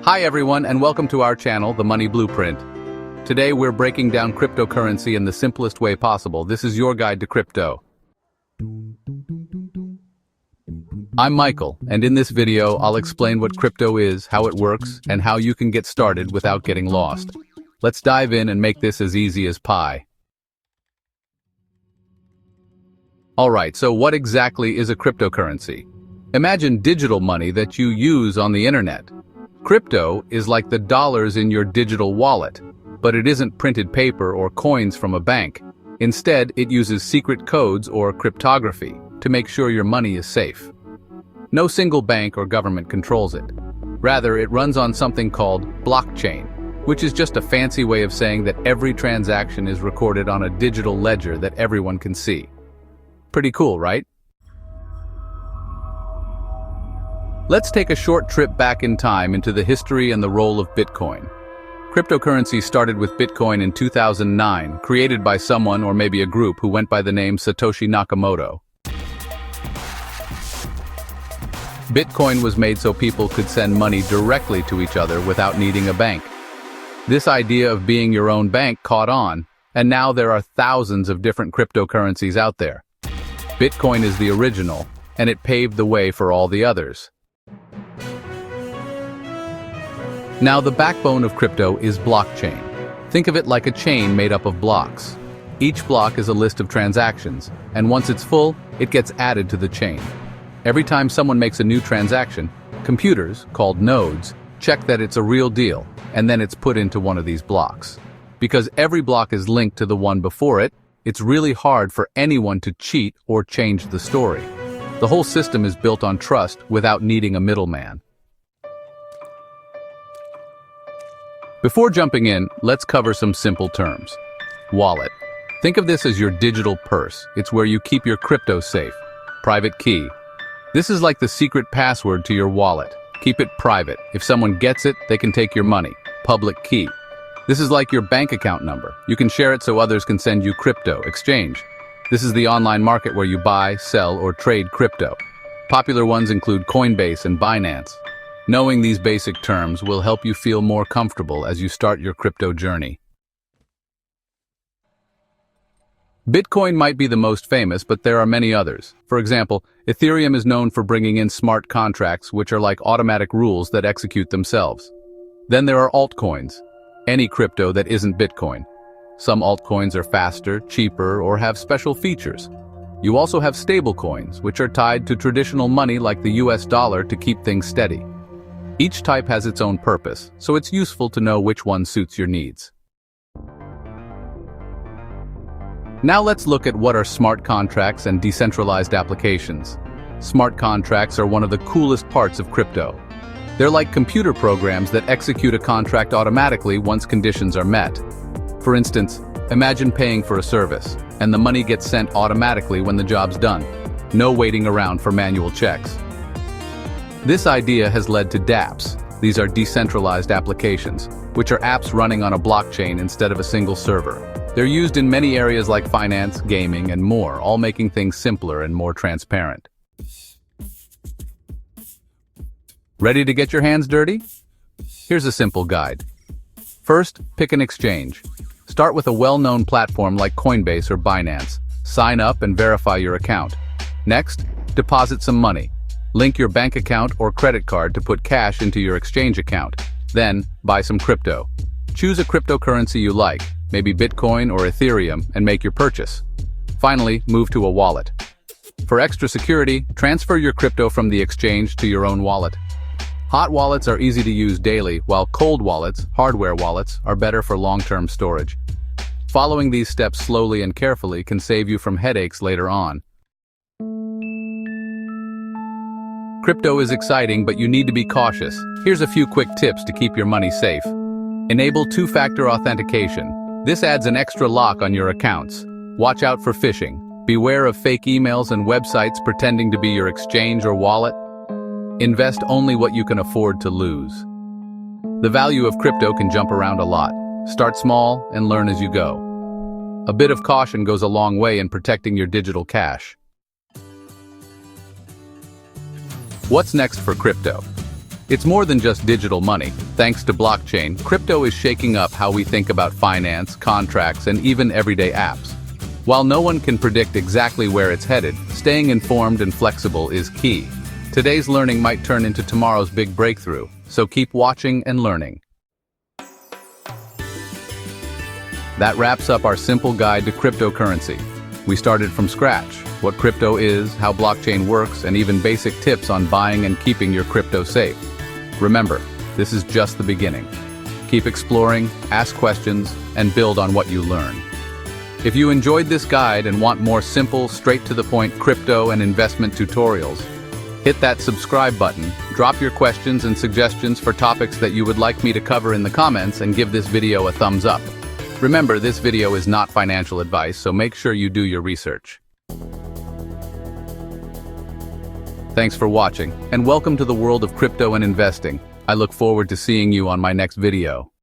Hi everyone, and welcome to our channel, The Money Blueprint. Today we're breaking down cryptocurrency in the simplest way possible. This is your guide to crypto. I'm Michael, and in this video I'll explain what crypto is, how it works, and how you can get started without getting lost. Let's dive in and make this as easy as pie. Alright, so what exactly is a cryptocurrency? Imagine digital money that you use on the internet. Crypto is like the dollars in your digital wallet, but it isn't printed paper or coins from a bank. Instead, it uses secret codes or cryptography to make sure your money is safe. No single bank or government controls it. Rather, it runs on something called blockchain, which is just a fancy way of saying that every transaction is recorded on a digital ledger that everyone can see. Pretty cool, right? Let's take a short trip back in time into the history and the role of Bitcoin. Cryptocurrency started with Bitcoin in 2009, created by someone or maybe a group who went by the name Satoshi Nakamoto. Bitcoin was made so people could send money directly to each other without needing a bank. This idea of being your own bank caught on, and now there are thousands of different cryptocurrencies out there. Bitcoin is the original, and it paved the way for all the others. Now, the backbone of crypto is blockchain. Think of it like a chain made up of blocks. Each block is a list of transactions, and once it's full, it gets added to the chain. Every time someone makes a new transaction, computers, called nodes, check that it's a real deal, and then it's put into one of these blocks. Because every block is linked to the one before it, it's really hard for anyone to cheat or change the story. The whole system is built on trust without needing a middleman. Before jumping in, let's cover some simple terms. Wallet. Think of this as your digital purse. It's where you keep your crypto safe. Private key. This is like the secret password to your wallet. Keep it private. If someone gets it, they can take your money. Public key. This is like your bank account number. You can share it so others can send you crypto. Exchange. This is the online market where you buy, sell, or trade crypto. Popular ones include Coinbase and Binance. Knowing these basic terms will help you feel more comfortable as you start your crypto journey. Bitcoin might be the most famous, but there are many others. For example, Ethereum is known for bringing in smart contracts, which are like automatic rules that execute themselves. Then there are altcoins, any crypto that isn't Bitcoin. Some altcoins are faster, cheaper, or have special features. You also have stablecoins, which are tied to traditional money like the US dollar to keep things steady. Each type has its own purpose, so it's useful to know which one suits your needs. Now let's look at what are smart contracts and decentralized applications. Smart contracts are one of the coolest parts of crypto. They're like computer programs that execute a contract automatically once conditions are met. For instance, imagine paying for a service, and the money gets sent automatically when the job's done. No waiting around for manual checks. This idea has led to dApps. These are decentralized applications, which are apps running on a blockchain instead of a single server. They're used in many areas like finance, gaming, and more, all making things simpler and more transparent. Ready to get your hands dirty? Here's a simple guide. First, pick an exchange. Start with a well-known platform like Coinbase or Binance. Sign up and verify your account. Next, deposit some money. Link your bank account or credit card to put cash into your exchange account. Then, buy some crypto. Choose a cryptocurrency you like, maybe Bitcoin or Ethereum, and make your purchase. Finally, move to a wallet. For extra security, transfer your crypto from the exchange to your own wallet. Hot wallets are easy to use daily, while cold wallets, hardware wallets, are better for long-term storage. Following these steps slowly and carefully can save you from headaches later on. Crypto is exciting, but you need to be cautious. Here's a few quick tips to keep your money safe. Enable two-factor authentication. This adds an extra lock on your accounts. Watch out for phishing. Beware of fake emails and websites pretending to be your exchange or wallet. Invest only what you can afford to lose. The value of crypto can jump around a lot. Start small and learn as you go. A bit of caution goes a long way in protecting your digital cash. What's next for crypto? It's more than just digital money. Thanks to blockchain, crypto is shaking up how we think about finance, contracts, and even everyday apps. While no one can predict exactly where it's headed, staying informed and flexible is key. Today's learning might turn into tomorrow's big breakthrough, so keep watching and learning. That wraps up our simple guide to cryptocurrency. We started from scratch, what crypto is, how blockchain works, and even basic tips on buying and keeping your crypto safe. Remember, this is just the beginning. Keep exploring, ask questions, and build on what you learn. If you enjoyed this guide and want more simple, straight-to-the-point crypto and investment tutorials, hit that subscribe button, drop your questions and suggestions for topics that you would like me to cover in the comments, and give this video a thumbs up. Remember, this video is not financial advice, so make sure you do your research. Thanks for watching, and welcome to the world of crypto and investing. I look forward to seeing you on my next video.